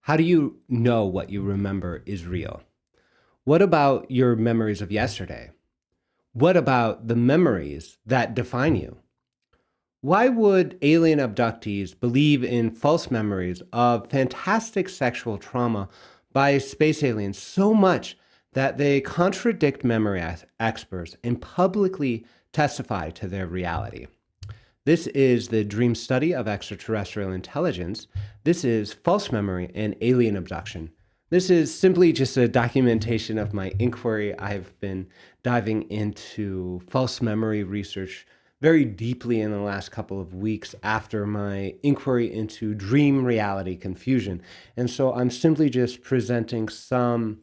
How do you know what you remember is real? What about your memories of yesterday? What about the memories that define you? Why would alien abductees believe in false memories of fantastic sexual trauma by space aliens so much that they contradict memory experts and publicly testify to their reality? This is the Dream Study of Extraterrestrial Intelligence. This is False Memory and Alien Abduction. This is simply just a documentation of my inquiry. I've been diving into false memory research very deeply in the last couple of weeks after my inquiry into dream reality confusion. And so I'm simply just presenting some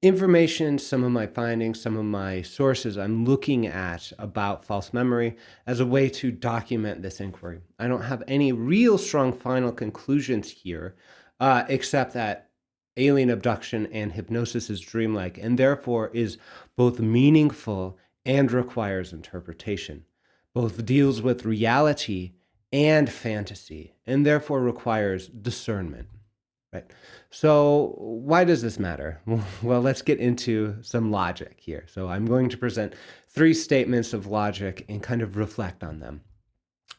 information, some of my findings, some of my sources I'm looking at about false memory as a way to document this inquiry. I don't have any real strong final conclusions here, except that alien abduction and hypnosis is dreamlike and therefore is both meaningful and requires interpretation, both deals with reality and fantasy, and therefore requires discernment. Right. So why does this matter? Well, let's get into some logic here. So I'm going to present three statements of logic and kind of reflect on them.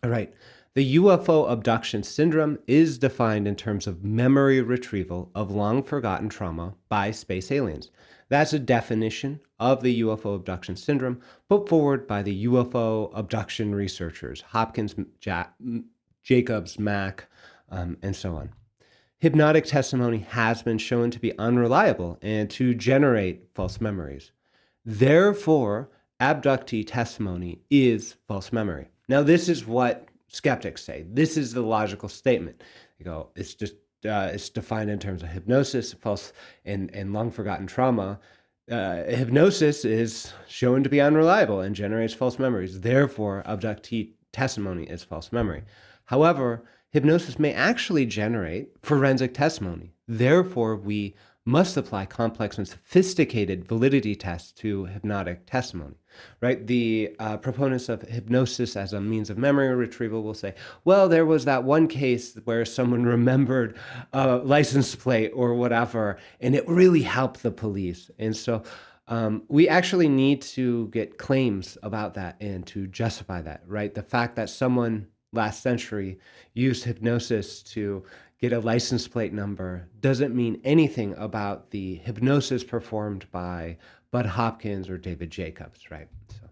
All right. The UFO abduction syndrome is defined in terms of memory retrieval of long forgotten trauma by space aliens. That's a definition of the UFO abduction syndrome put forward by the UFO abduction researchers, Hopkins, Jacobs, Mack, and so on. Hypnotic testimony has been shown to be unreliable and to generate false memories. Therefore, abductee testimony is false memory. Now, this is what skeptics say. This is the logical statement. You go, it's just it's defined in terms of hypnosis, false and long forgotten trauma. Hypnosis is shown to be unreliable and generates false memories. Therefore, abductee testimony is false memory. However, hypnosis may actually generate forensic testimony. Therefore, we must apply complex and sophisticated validity tests to hypnotic testimony, right? The proponents of hypnosis as a means of memory retrieval will say, well, there was that one case where someone remembered a license plate or whatever, and it really helped the police. And so we actually need to get claims about that and to justify that, right? The fact that someone last century used hypnosis to get a license plate number doesn't mean anything about the hypnosis performed by Bud Hopkins or David Jacobs, right? So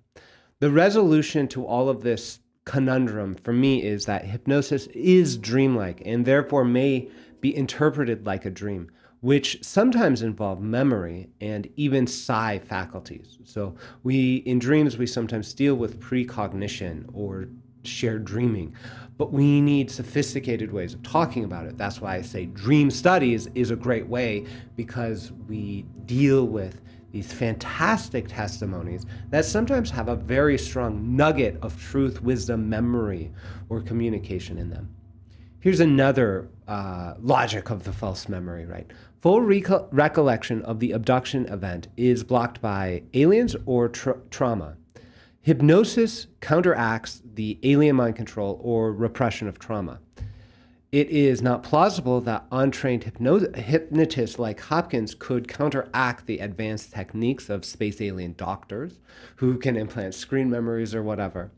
the resolution to all of this conundrum for me is that hypnosis is dreamlike and therefore may be interpreted like a dream, which sometimes involve memory and even psi faculties. So in dreams, we sometimes deal with precognition or shared dreaming, but we need sophisticated ways of talking about it. That's why I say dream studies is a great way, because we deal with these fantastic testimonies that sometimes have a very strong nugget of truth, wisdom, memory, or communication in them. Here's another logic of the false memory, right? Full recollection of the abduction event is blocked by aliens or trauma. Hypnosis counteracts the alien mind control or repression of trauma. It is not plausible that untrained hypnotists like Hopkins could counteract the advanced techniques of space alien doctors who can implant screen memories or whatever.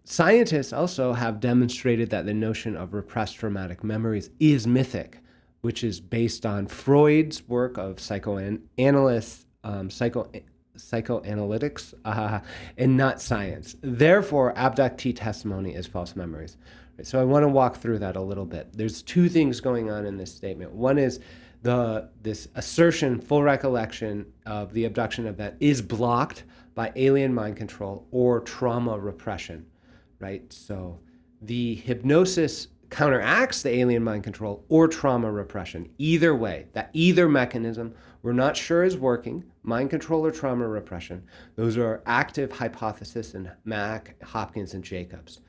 Scientists also have demonstrated that the notion of repressed traumatic memories is mythic, which is based on Freud's work of psychoanalysts, psychoanalytics, and not science. Therefore, abductee testimony is false memories. So I want to walk through that a little bit. There's two things going on in this statement. One is this assertion, full recollection of the abduction event is blocked by alien mind control or trauma repression, right? So the hypnosis counteracts the alien mind control or trauma repression. Either way, either mechanism, we're not sure is working, mind control or trauma repression. Those are active hypotheses in Mack, Hopkins, and Jacobs.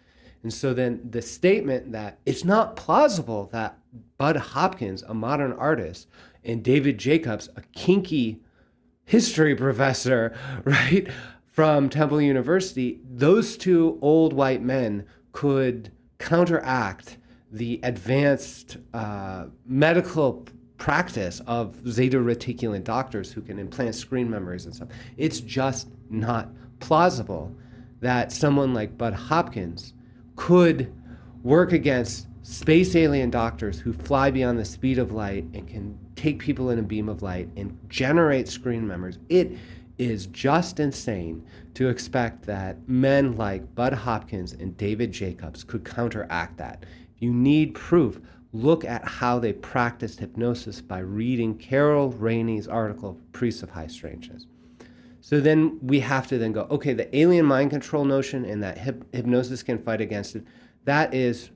And so then the statement that it's not plausible that Bud Hopkins, a modern artist, and David Jacobs, a kinky history professor, right, from Temple University, those two old white men could counteract the advanced medical practice of zeta reticulant doctors who can implant screen memories and stuff. It's just not plausible that someone like Bud Hopkins could work against space alien doctors who fly beyond the speed of light and can take people in a beam of light and generate screen memories. It is just insane to expect that men like Bud Hopkins and David Jacobs could counteract that. If you need proof, look at how they practiced hypnosis by reading Carol Rainey's article, Priests of High Strangeness. So then we have to then go, okay, the alien mind control notion and that hypnosis can fight against it, that is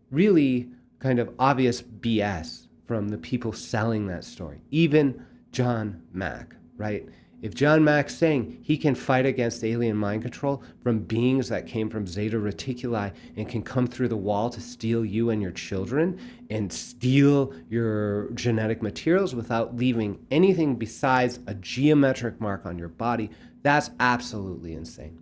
really kind of obvious BS from the people selling that story. Even John Mack, right? If John Mack's saying he can fight against alien mind control from beings that came from Zeta Reticuli and can come through the wall to steal you and your children and steal your genetic materials without leaving anything besides a geometric mark on your body, that's absolutely insane.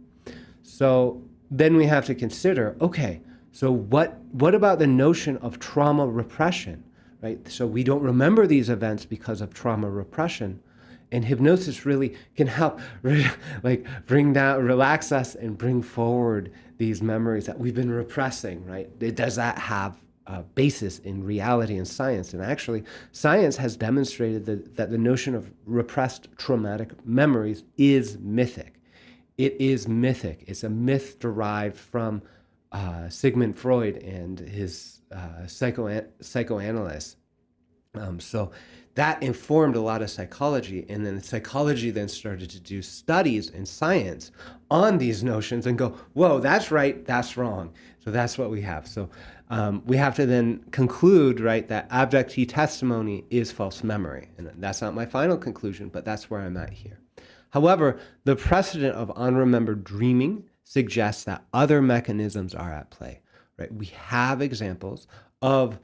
So then we have to consider, okay, so what about the notion of trauma repression, right? So we don't remember these events because of trauma repression. And hypnosis really can help relax us and bring forward these memories that we've been repressing, right? Does that have a basis in reality and science? And actually, science has demonstrated that the notion of repressed traumatic memories is mythic. It is mythic. It's a myth derived from Sigmund Freud and his psychoanalysts. So that informed a lot of psychology, and then psychology then started to do studies in science on these notions and go, whoa, that's right, that's wrong. So that's what we have. So we have to then conclude, right, that abductee testimony is false memory. And that's not my final conclusion, but that's where I'm at here. However, the precedent of unremembered dreaming suggests that other mechanisms are at play, right? We have examples of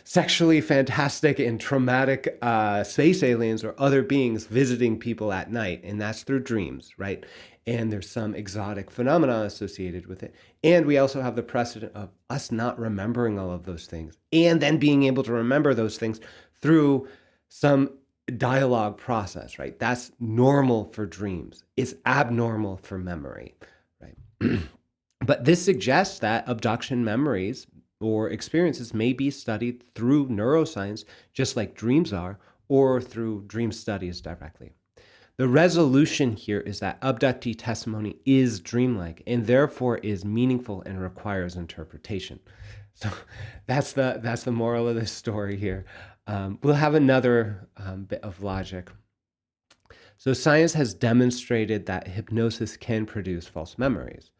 sexually fantastic and traumatic space aliens or other beings visiting people at night, and that's through dreams, right? And there's some exotic phenomena associated with it. And we also have the precedent of us not remembering all of those things and then being able to remember those things through some dialogue process, right? That's normal for dreams. It's abnormal for memory, right? But this suggests that abduction memories or experiences may be studied through neuroscience, just like dreams are, or through dream studies directly. The resolution here is that abductee testimony is dreamlike and therefore is meaningful and requires interpretation. So that's the moral of this story here. We'll have another bit of logic. So science has demonstrated that hypnosis can produce false memories.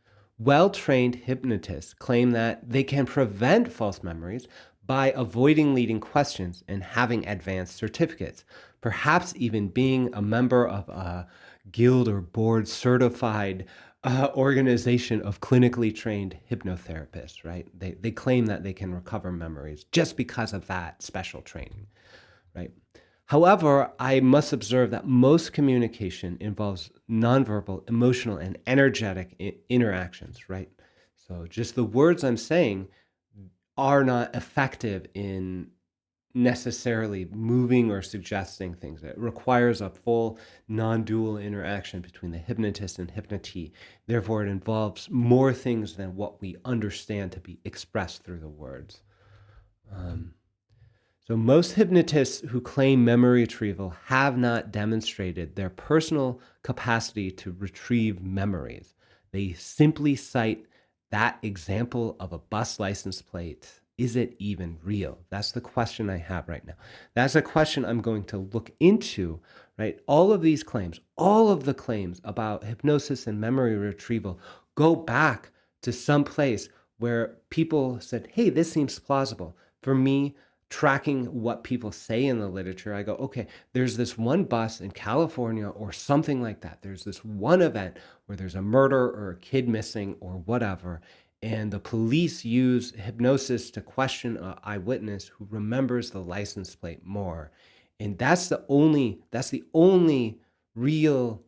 Well-trained hypnotists claim that they can prevent false memories by avoiding leading questions and having advanced certificates, perhaps even being a member of a guild or board certified organization of clinically trained hypnotherapists, right? They claim that they can recover memories just because of that special training, right? However, I must observe that most communication involves nonverbal, emotional, and energetic interactions, right? So just the words I'm saying are not effective in necessarily moving or suggesting things. It requires a full non-dual interaction between the hypnotist and hypnotee. Therefore, it involves more things than what we understand to be expressed through the words. So most hypnotists who claim memory retrieval have not demonstrated their personal capacity to retrieve memories. They simply cite that example of a bus license plate. Is it even real? That's the question I have right now. That's a question I'm going to look into, right? All of these claims, all of the claims about hypnosis and memory retrieval go back to some place where people said, hey, this seems plausible. For me, tracking what people say in the literature, I go, okay, there's this one bus in California or something like that. There's this one event where there's a murder or a kid missing or whatever. And the police use hypnosis to question an eyewitness who remembers the license plate more. And that's the only real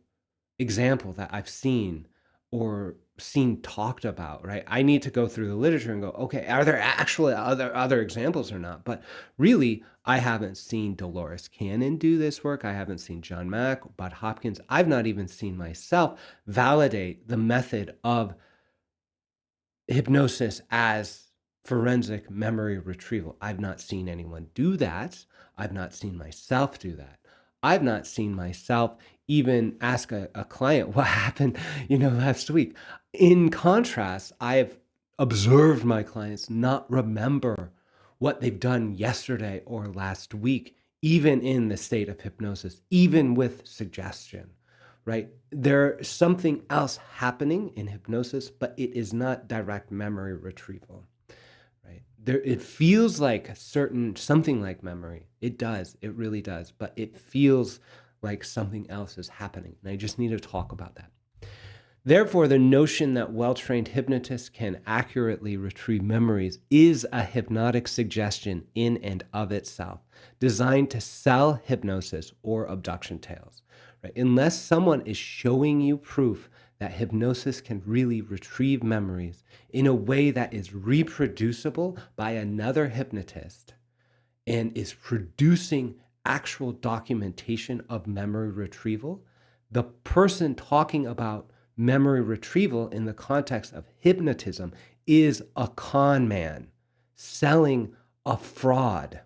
example that I've seen or seen talked about, right? I need to go through the literature and go, okay, are there actually other examples or not? But really, I haven't seen Dolores Cannon do this work. I haven't seen John Mack, Bud Hopkins. I've not even seen myself validate the method of hypnosis as forensic memory retrieval. I've not seen anyone do that. I've not seen myself do that. I've not seen myself even ask a client what happened, last week. In contrast, I've observed my clients not remember what they've done yesterday or last week, even in the state of hypnosis, even with suggestion, right? There's something else happening in hypnosis, but it is not direct memory retrieval, right? It feels like something like memory. It does, it really does, but it feels like something else is happening. And I just need to talk about that. Therefore, the notion that well-trained hypnotists can accurately retrieve memories is a hypnotic suggestion in and of itself, designed to sell hypnosis or abduction tales. Right? Unless someone is showing you proof that hypnosis can really retrieve memories in a way that is reproducible by another hypnotist and is producing actual documentation of memory retrieval, the person talking about memory retrieval in the context of hypnotism is a con man selling a fraud,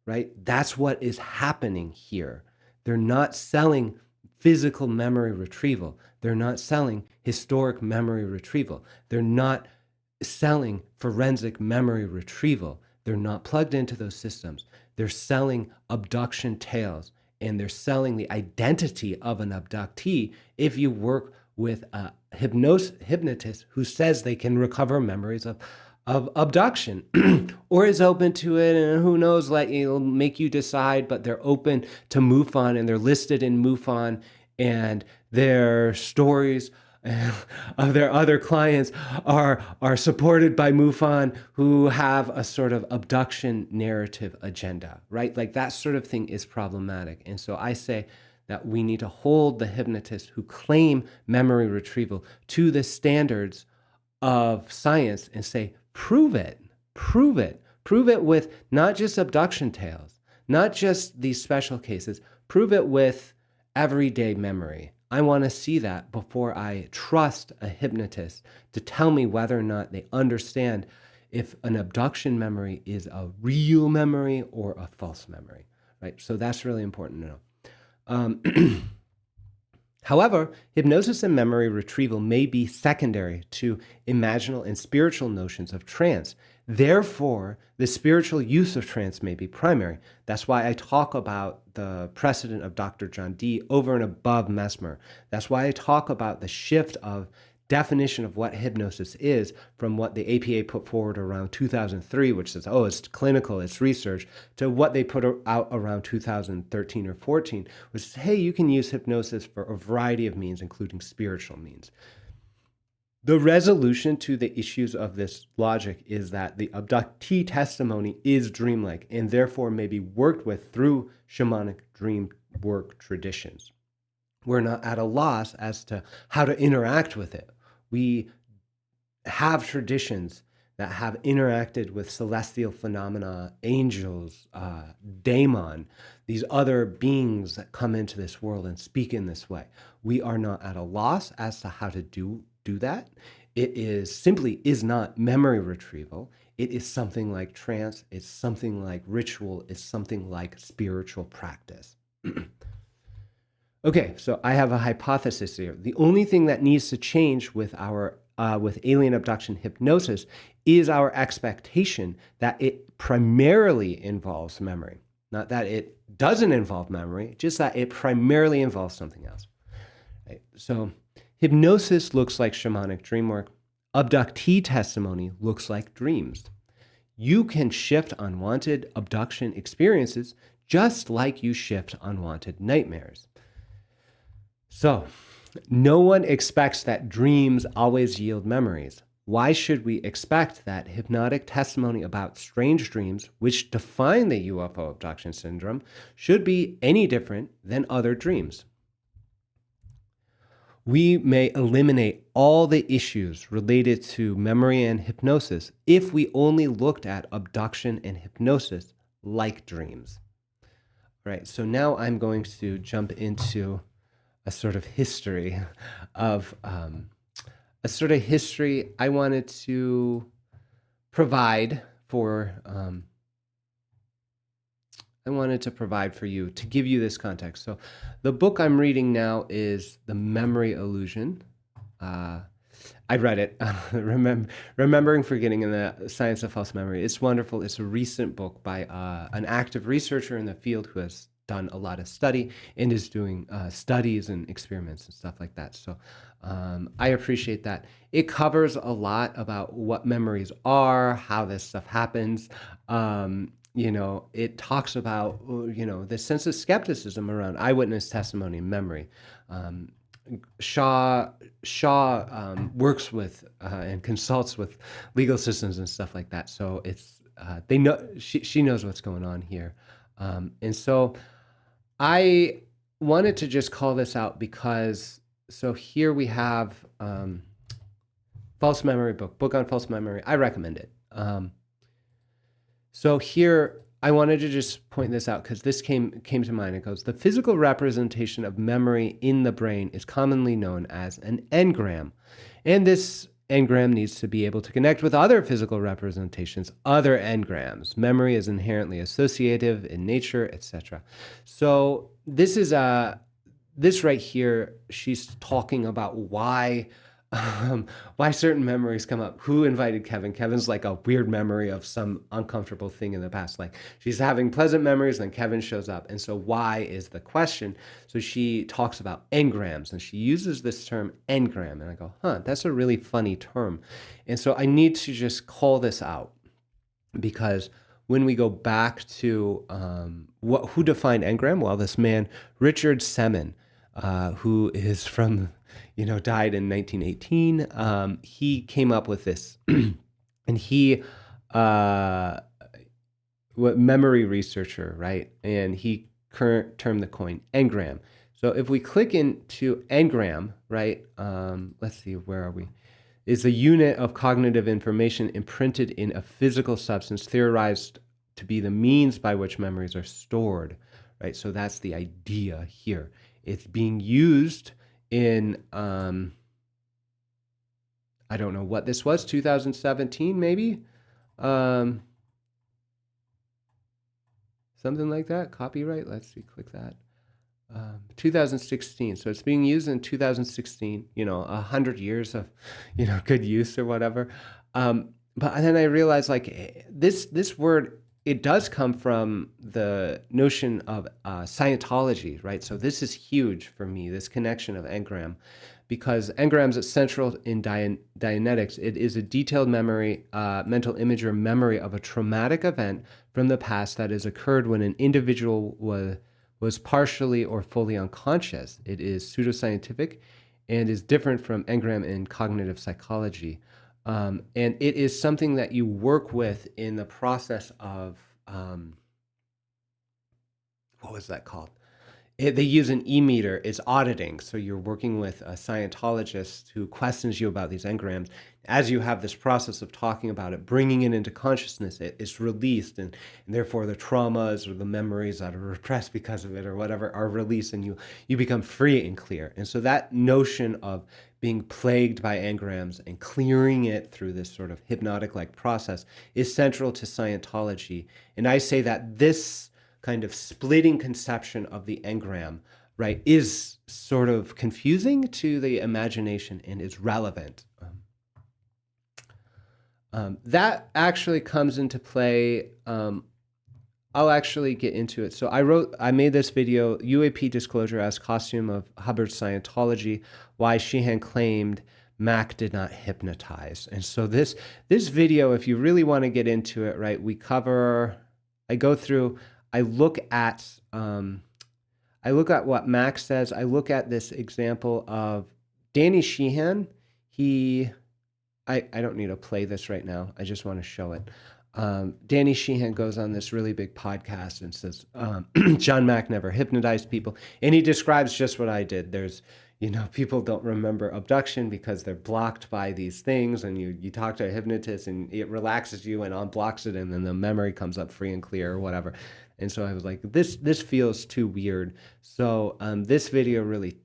right? That's what is happening here. They're not selling physical memory retrieval. They're not selling historic memory retrieval. They're not selling forensic memory retrieval. They're not plugged into those systems. They're selling abduction tales, and they're selling the identity of an abductee if you work with a hypnotist who says they can recover memories of abduction or is open to it, and who knows, it'll make you decide, but they're open to MUFON, and they're listed in MUFON, and their stories of their other clients are supported by MUFON, who have a sort of abduction narrative agenda, right? Like that sort of thing is problematic. And so I say that we need to hold the hypnotists who claim memory retrieval to the standards of science and say, prove it with not just abduction tales, not just these special cases, prove it with everyday memory. I want to see that before I trust a hypnotist to tell me whether or not they understand if an abduction memory is a real memory or a false memory, right? So that's really important to know. However, hypnosis and memory retrieval may be secondary to imaginal and spiritual notions of trance. Therefore, the spiritual use of trance may be primary. That's why I talk about the precedent of Dr. John Dee over and above Mesmer. That's why I talk about the shift of definition of what hypnosis is from what the APA put forward around 2003, which says, oh, it's clinical, it's research, to what they put out around 2013 or 14, which is, hey, you can use hypnosis for a variety of means, including spiritual means. The resolution to the issues of this logic is that the abductee testimony is dreamlike and therefore may be worked with through shamanic dream work traditions. We're not at a loss as to how to interact with it. We have traditions that have interacted with celestial phenomena, angels, daemon, these other beings that come into this world and speak in this way. We are not at a loss as to how to do that. It is not memory retrieval. It is something like trance. It's something like ritual. It's something like spiritual practice. Okay, so I have a hypothesis here. The only thing that needs to change with alien abduction hypnosis is our expectation that it primarily involves memory. Not that it doesn't involve memory, just that it primarily involves something else. Right? So hypnosis looks like shamanic dream work. Abductee testimony looks like dreams. You can shift unwanted abduction experiences just like you shift unwanted nightmares. So, no one expects that dreams always yield memories. Why should we expect that hypnotic testimony about strange dreams, which define the UFO abduction syndrome, should be any different than other dreams? We may eliminate all the issues related to memory and hypnosis if we only looked at abduction and hypnosis like dreams. Right, so now I'm going to jump into a sort of history of I wanted to provide for you to give you this context. So the book I'm reading now is The Memory Illusion. I read it, Remembering Forgetting in the Science of False Memory. It's wonderful. It's a recent book by an active researcher in the field who has done a lot of study and is doing studies and experiments and stuff like that. So I appreciate that. It covers a lot about what memories are, how this stuff happens. It talks about, the sense of skepticism around eyewitness testimony and memory. Shaw works with and consults with legal systems and stuff like that. So it's they know she knows what's going on here, and so I wanted to just call this out because here we have false memory book on false memory. I recommend it. So here, I wanted to just point this out because this came to mind. It goes, the physical representation of memory in the brain is commonly known as an engram. And this engram needs to be able to connect with other physical representations, other engrams. Memory is inherently associative in nature, etc. So this is this right here, she's talking about why certain memories come up. Who invited Kevin? Kevin's like a weird memory of some uncomfortable thing in the past. Like she's having pleasant memories, then Kevin shows up. And so why is the question? So she talks about engrams and she uses this term engram. And I go, that's a really funny term. And so I need to just call this out because when we go back to who defined engram? Well, this man, Richard Semin, who is from died in 1918. He came up with this, and he, memory researcher, right? And he termed the coin engram. So if we click into engram, right? Let's see, where are we? Is a unit of cognitive information imprinted in a physical substance, theorized to be the means by which memories are stored, right? So that's the idea here. It's being used in, I don't know what this was, 2017 maybe? Something like that, copyright, let's see, click that. 2016, so it's being used in 2016, 100 years of, good use or whatever. But then I realized this word, it does come from the notion of Scientology, right? So this is huge for me, this connection of engram, because engrams is central in Dianetics. It is a detailed memory, mental image or memory of a traumatic event from the past that has occurred when an individual was partially or fully unconscious. It is pseudoscientific and is different from engram in cognitive psychology. And it is something that you work with in the process of, what was that called? They use an e-meter. It's auditing. So you're working with a Scientologist who questions you about these engrams. As you have this process of talking about it, bringing it into consciousness, it's released. And therefore the traumas or the memories that are repressed because of it or whatever are released, and you become free and clear. And so that notion of being plagued by engrams and clearing it through this sort of hypnotic-like process is central to Scientology. And I say that this kind of splitting conception of the engram, right, is sort of confusing to the imagination and is relevant. That actually comes into play. I'll actually get into it. So I made this video, UAP disclosure as costume of Hubbard's Scientology, why Sheehan claimed Mac did not hypnotize. And so this video, if you really want to get into it, right, I look at what Mac says. I look at this example of Danny Sheehan. I don't need to play this right now. I just want to show it. Danny Sheehan goes on this really big podcast and says, John Mack never hypnotized people. And he describes just what I did. There's, people don't remember abduction because they're blocked by these things, and you talk to a hypnotist and it relaxes you and unblocks it, and then the memory comes up free and clear or whatever. And so I was like, this feels too weird. So this video really,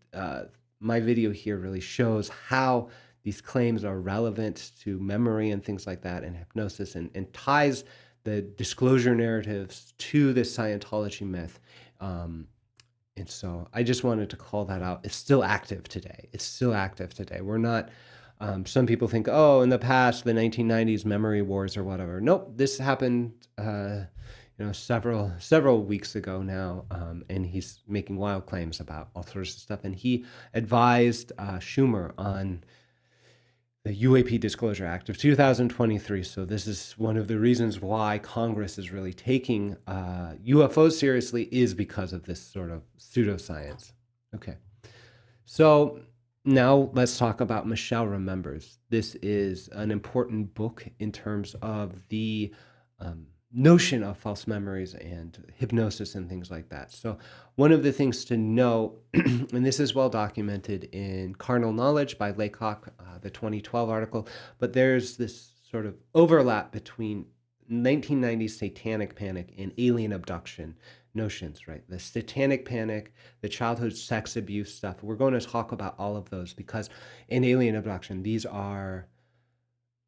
my video here really shows how these claims are relevant to memory and things like that, and hypnosis, and ties the disclosure narratives to this Scientology myth. And so I just wanted to call that out. It's still active today. It's still active today. We're not, some people think, oh, in the past, the 1990s memory wars or whatever. Nope, this happened, several weeks ago now. And he's making wild claims about all sorts of stuff. And he advised Schumer on the UAP Disclosure Act of 2023. So this is one of the reasons why Congress is really taking UFOs seriously, is because of this sort of pseudoscience. Okay. So now let's talk about Michelle Remembers. This is an important book in terms of the notion of false memories and hypnosis and things like that. So one of the things to know, and this is well documented in Carnal Knowledge by Laycock, the 2012 article, but there's this sort of overlap between 1990s satanic panic and alien abduction notions, right? The satanic panic, the childhood sex abuse stuff. We're going to talk about all of those because in alien abduction, these are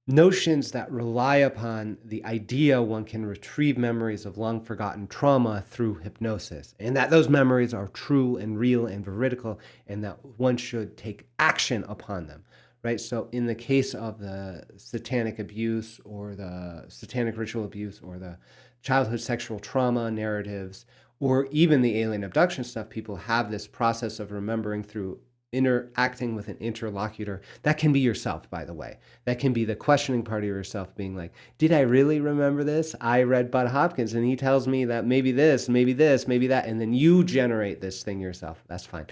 notions that rely upon the idea one can retrieve memories of long forgotten trauma through hypnosis, and that those memories are true and real and veridical, and that one should take action upon them, right? So in the case of the satanic abuse or the satanic ritual abuse or the childhood sexual trauma narratives, or even the alien abduction stuff, people have this process of remembering through interacting with an interlocutor. That can be yourself, by the way. That can be the questioning part of yourself being like, did I really remember this? I read Bud Hopkins and he tells me that maybe this, maybe this, maybe that, and then you generate this thing yourself. That's fine.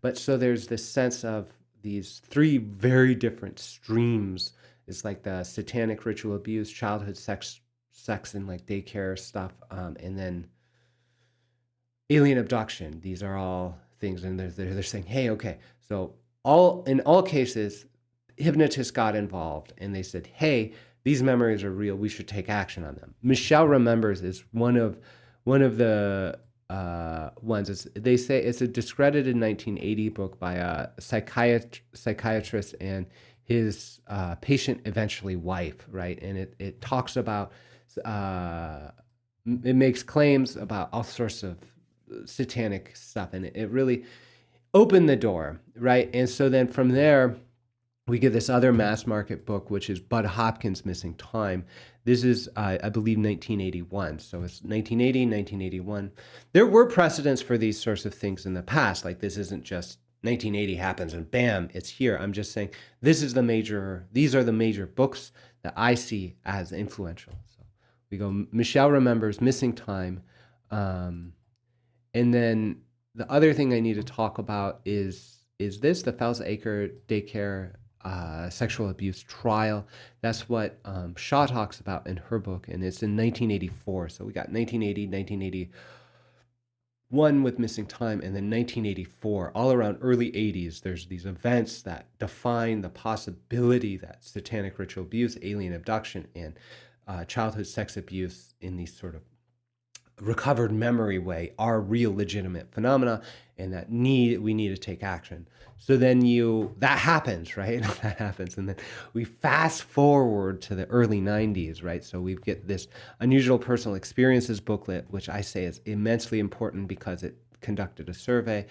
But so there's this sense of these three very different streams. It's like the satanic ritual abuse, childhood sex and like daycare stuff, and then alien abduction. These are all things, and they're saying, hey, okay, so in all cases, hypnotists got involved and they said, hey, these memories are real, we should take action on them. Michelle Remembers is one of the ones. They say it's a discredited 1980 book by a psychiatrist and his patient, eventually wife, right? And it talks about, it makes claims about all sorts of satanic stuff, and it really opened the door, right? And so then from there, we get this other mass market book, which is Bud Hopkins' Missing Time. This is, I believe, 1981. So it's 1980, 1981. There were precedents for these sorts of things in the past. Like, this isn't just 1980 happens and bam, it's here. I'm just saying these are the major books that I see as influential. So we go Michelle Remembers, Missing Time. And then the other thing I need to talk about is this, the Fels Acre daycare sexual abuse trial. That's what Shaw talks about in her book, and it's in 1984. So we got 1980, 1981 with Missing Time, and then 1984. All around early 80s, there's these events that define the possibility that satanic ritual abuse, alien abduction, and childhood sex abuse in these sort of recovered memory way are real legitimate phenomena, and that we need to take action. So then that happens, right? That happens. And then we fast forward to the early 90s, right? So we get this Unusual Personal Experiences booklet, which I say is immensely important because it conducted a survey.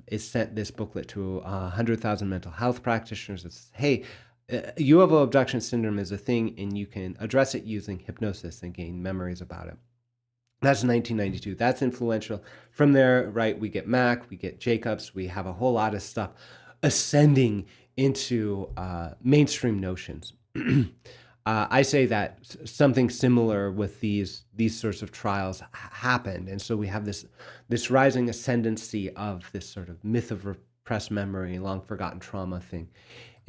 It sent this booklet to 100,000 mental health practitioners. It says, hey, UFO abduction syndrome is a thing, and you can address it using hypnosis and gain memories about it. That's 1992. That's influential. From there, right, we get Mac, we get Jacobs, we have a whole lot of stuff ascending into mainstream notions. I say that something similar with these sorts of trials happened, and so we have this rising ascendancy of this sort of myth of repressed memory, long forgotten trauma thing.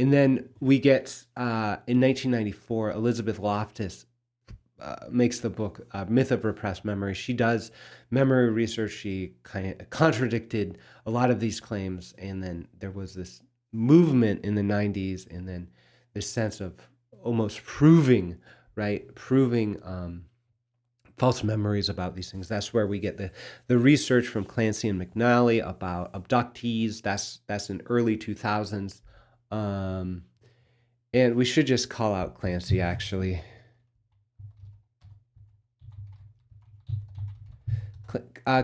And then we get in 1994, Elizabeth Loftus makes the book Myth of Repressed Memory. She does memory research. She kind of contradicted a lot of these claims, and then there was this movement in the 90s, and then this sense of almost proving false memories about these things. That's where we get the research from Clancy and McNally about abductees. That's in early 2000s. And we should just call out Clancy, actually.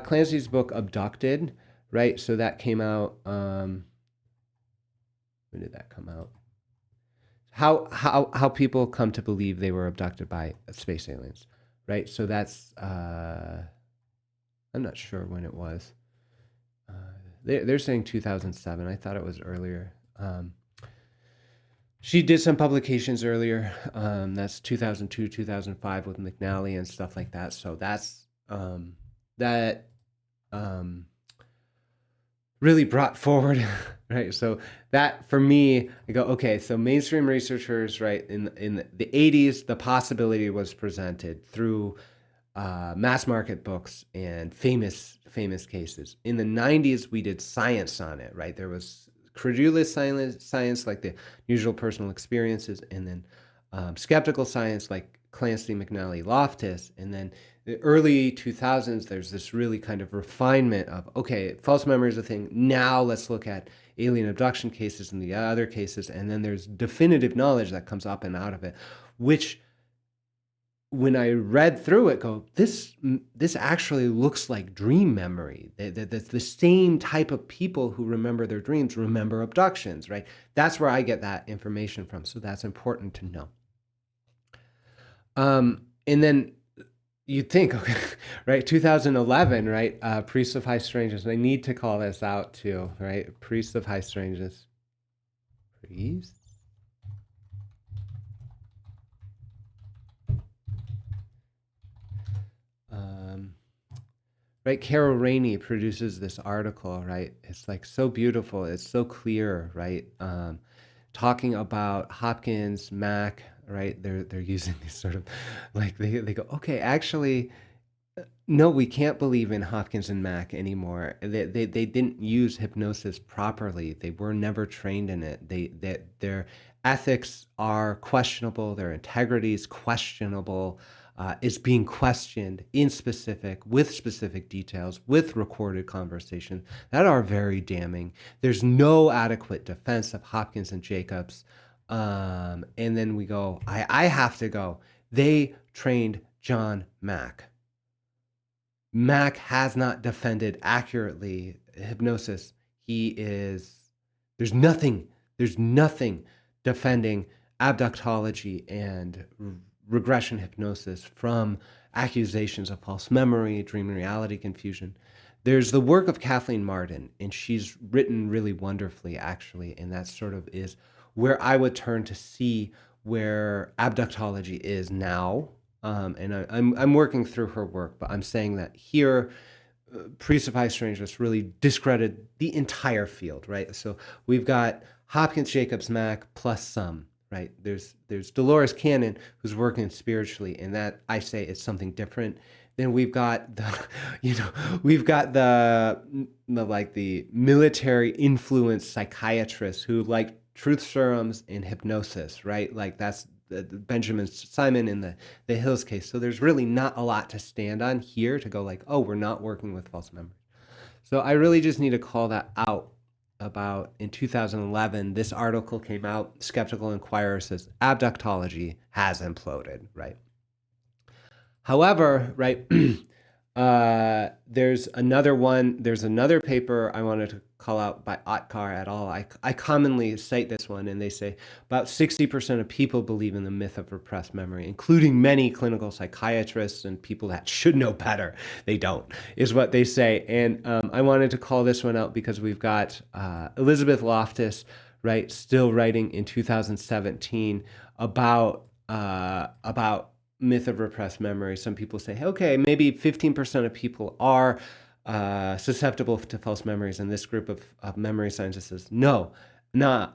Clancy's book, Abducted, right? So that came out, when did that come out? How people come to believe they were abducted by space aliens. Right, so that's, I'm not sure when it was. They're saying 2007. I thought it was earlier. She did some publications earlier. That's 2002, 2005 with McNally and stuff like that. So that's, that really brought forward, right? So that, for me, I go, okay, so mainstream researchers, right, in the 80s, the possibility was presented through mass market books and famous cases. In the 90s, we did science on it, right? There was credulous science, like the usual personal experiences, and then skeptical science, like Clancy, McNally, Loftus, and then the early 2000s, there's this really kind of refinement of, okay, false memory is a thing. Now let's look at alien abduction cases and the other cases, and then there's definitive knowledge that comes up and out of it, which, when I read through it, go, this actually looks like dream memory. The same type of people who remember their dreams remember abductions, right? That's where I get that information from, so that's important to know. And then you'd think, okay, right, 2011, right, Priests of High Strangeness. I need to call this out too, right? Priests of High Strangeness. Priests? Right, Carol Rainey produces this article, right? It's like so beautiful. It's so clear, right? Talking about Hopkins, Mack, right? They're using these sort of, like, they go, okay, actually, no, we can't believe in Hopkins and Mack anymore. They didn't use hypnosis properly. They were never trained in it. Their ethics are questionable. Their integrity is questionable. Is being questioned with specific details, with recorded conversations that are very damning. There's no adequate defense of Hopkins and Jacobs. And then we go, I have to go, they trained John Mack. Mack has not defended accurately hypnosis. There's nothing defending abductology and regression hypnosis from accusations of false memory, dream and reality confusion. There's the work of Kathleen Martin, and she's written really wonderfully, actually, and that sort of is where I would turn to see where abductology is now. And I'm working through her work, but I'm saying that here, Priests of High Strangeness really discredited the entire field, right? So we've got Hopkins, Jacobs, Mack, plus some. Right, there's Dolores Cannon, who's working spiritually, and that, I say, it's something different. Then we've got the military influenced psychiatrists who like truth serums and hypnosis, right? Like that's the Benjamin Simon in the Hills case. So there's really not a lot to stand on here to go like, oh, we're not working with false memories. So I really just need to call that out. About in 2011, this article came out. Skeptical Inquirer says abductology has imploded, right? However, right, there's another paper I wanted to call out by Otkar et al. I commonly cite this one, and they say about 60% of people believe in the myth of repressed memory, including many clinical psychiatrists and people that should know better. They don't, is what they say. And I wanted to call this one out because we've got Elizabeth Loftus, right, still writing in 2017 about myth of repressed memory. Some people say, okay, maybe 15% of people are susceptible to false memories, and this group of memory scientists says, no,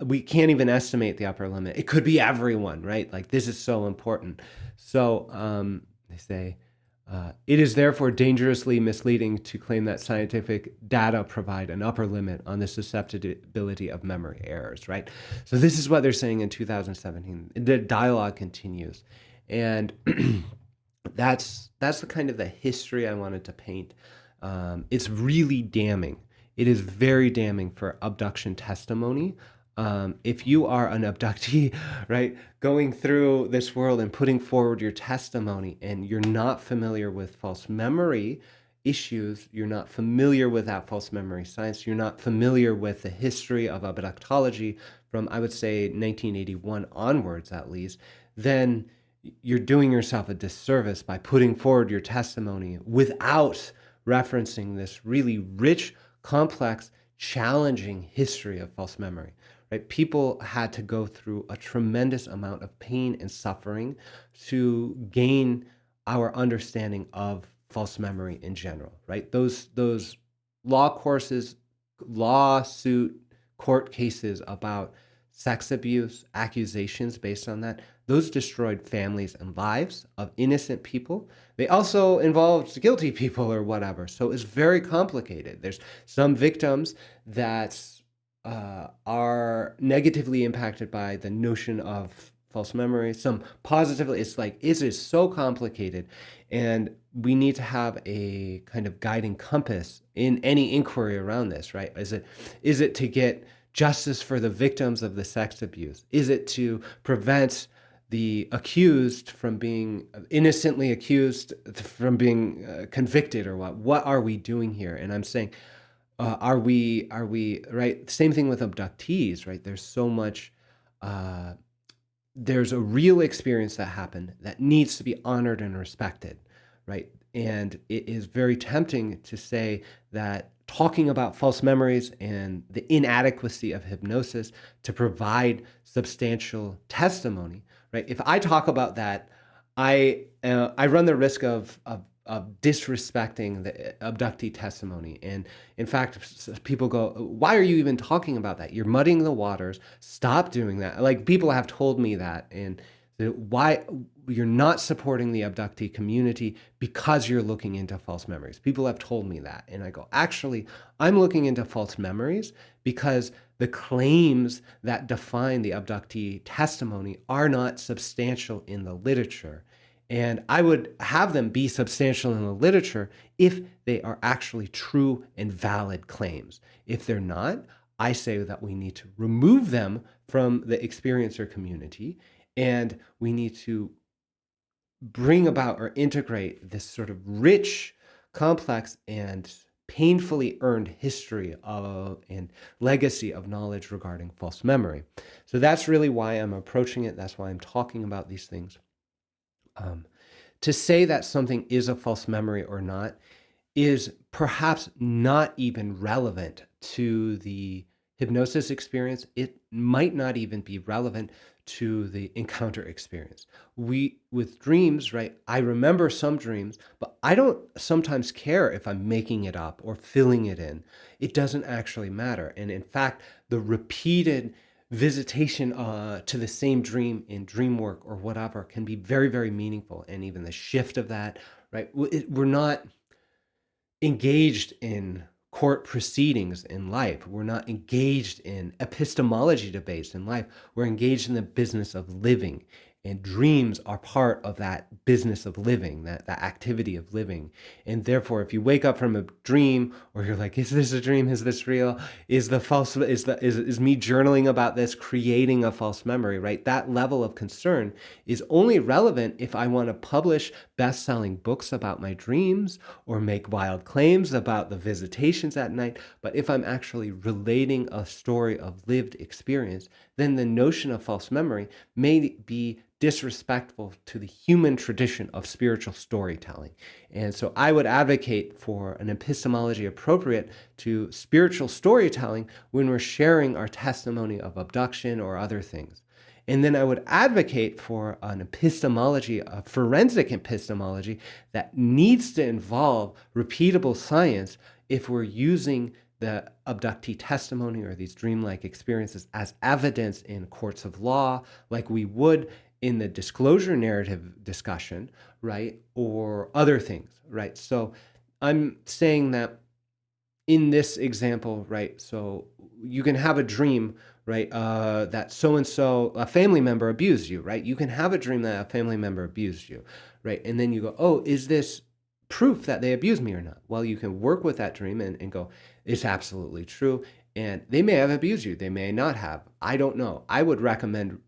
we can't even estimate the upper limit. It could be everyone, right? Like, this is so important. So They say, it is therefore dangerously misleading to claim that scientific data provide an upper limit on the susceptibility of memory errors, right? So this is what they're saying in 2017. The dialogue continues. And that's the kind of the history I wanted to paint. It's really damning. It is very damning for abduction testimony. If you are an abductee, right, going through this world and putting forward your testimony, and you're not familiar with false memory issues, you're not familiar with that false memory science, you're not familiar with the history of abductology from, I would say, 1981 onwards at least, then you're doing yourself a disservice by putting forward your testimony without referencing this really rich, complex, challenging history of false memory. Right? People had to go through a tremendous amount of pain and suffering to gain our understanding of false memory in general. Right? Those law courses, lawsuit, court cases about sex abuse, accusations based on that, those destroyed families and lives of innocent people. They also involved guilty people or whatever. So it's very complicated. There's some victims that are negatively impacted by the notion of false memory, some positively. It's like, it is so complicated, and we need to have a kind of guiding compass in any inquiry around this, right? Is it to get justice for the victims of the sex abuse? Is it to prevent the accused from being innocently accused from being convicted, or what? What are we doing here? And I'm saying, are we right? Same thing with abductees, right? There's so much. There's a real experience that happened that needs to be honored and respected, right? And it is very tempting to say that talking about false memories and the inadequacy of hypnosis to provide substantial testimony, right? If I talk about that, I run the risk of disrespecting the abductee testimony. And in fact, people go, why are you even talking about that? You're muddying the waters. Stop doing that. Like, people have told me that. And why you're not supporting the abductee community because you're looking into false memories. People have told me that. And I go, actually, I'm looking into false memories because the claims that define the abductee testimony are not substantial in the literature. And I would have them be substantial in the literature if they are actually true and valid claims. If they're not, I say that we need to remove them from the experiencer community, and we need to bring about or integrate this sort of rich, complex, and painfully earned history of and legacy of knowledge regarding false memory. So that's really why I'm approaching it. That's why I'm talking about these things. To say that something is a false memory or not is perhaps not even relevant to the hypnosis experience. It might not even be relevant to the encounter experience. With dreams, right? I remember some dreams, but I don't sometimes care if I'm making it up or filling it in. It doesn't actually matter. And in fact, the repeated visitation to the same dream in dream work or whatever can be very, very meaningful. And even the shift of that, right? We're not engaged in court proceedings in life. We're not engaged in epistemology debates in life. We're engaged in the business of living. And dreams are part of that business of living, that activity of living. And therefore, if you wake up from a dream, or you're like, is this a dream? Is this real? Is me journaling about this creating a false memory, right? That level of concern is only relevant if I want to publish best-selling books about my dreams or make wild claims about the visitations at night. But if I'm actually relating a story of lived experience, then the notion of false memory may be disrespectful to the human tradition of spiritual storytelling. And so I would advocate for an epistemology appropriate to spiritual storytelling when we're sharing our testimony of abduction or other things. And then I would advocate for an epistemology, a forensic epistemology that needs to involve repeatable science if we're using the abductee testimony or these dreamlike experiences as evidence in courts of law, like we would in the disclosure narrative discussion, right? Or other things, right? So I'm saying that in this example, right? So you can have a dream, right? That so-and-so, a family member abused you, right? You can have a dream that a family member abused you, right? And then you go, oh, is this proof that they abused me or not? Well, you can work with that dream and go, it's absolutely true. And they may have abused you. They may not have. I don't know. I would recommend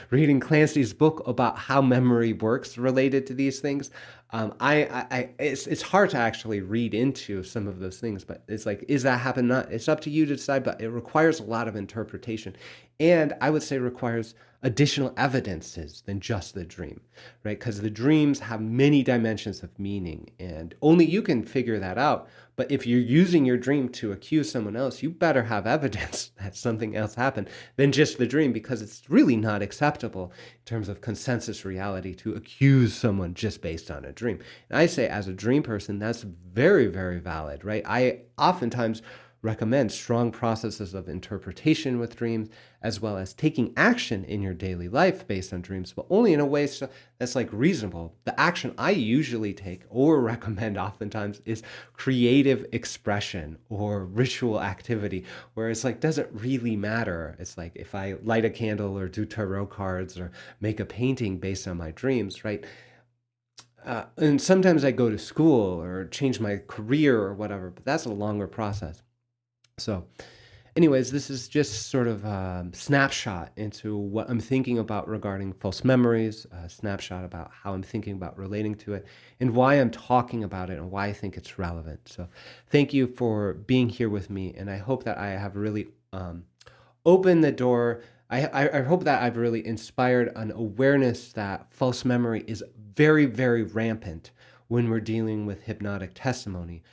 reading Clancy's book about how memory works related to these things. It's hard to actually read into some of those things, but it's like, is that happen? Not. It's up to you to decide, but it requires a lot of interpretation, and I would say requires additional evidences than just the dream, right? Because the dreams have many dimensions of meaning, and only you can figure that out. But if you're using your dream to accuse someone else, you better have evidence that something else happened than just the dream, because it's really not acceptable in terms of consensus reality to accuse someone just based on a dream. And I say, as a dream person, that's very, very valid, right? I oftentimes recommend strong processes of interpretation with dreams, as well as taking action in your daily life based on dreams, but only in a way that's like reasonable. The action I usually take or recommend oftentimes is creative expression or ritual activity, where it's like, doesn't really matter. It's like if I light a candle or do tarot cards or make a painting based on my dreams, right? And sometimes I go to school or change my career or whatever, but that's a longer process. So anyways, this is just sort of a snapshot into what I'm thinking about regarding false memories, a snapshot about how I'm thinking about relating to it, and why I'm talking about it and why I think it's relevant. So thank you for being here with me, and I hope that I have really opened the door. I hope that I've really inspired an awareness that false memory is very, very rampant when we're dealing with hypnotic testimony.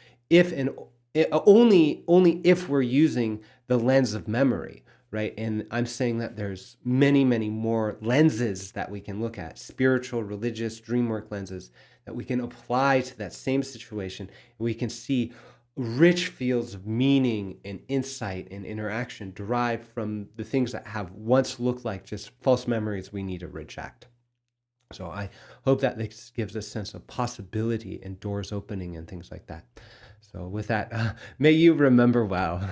Only if we're using the lens of memory, right? And I'm saying that there's many, many more lenses that we can look at, spiritual, religious, dream work lenses that we can apply to that same situation. We can see rich fields of meaning and insight and interaction derived from the things that have once looked like just false memories we need to reject. So I hope that this gives a sense of possibility and doors opening and things like that. So with that, may you remember well.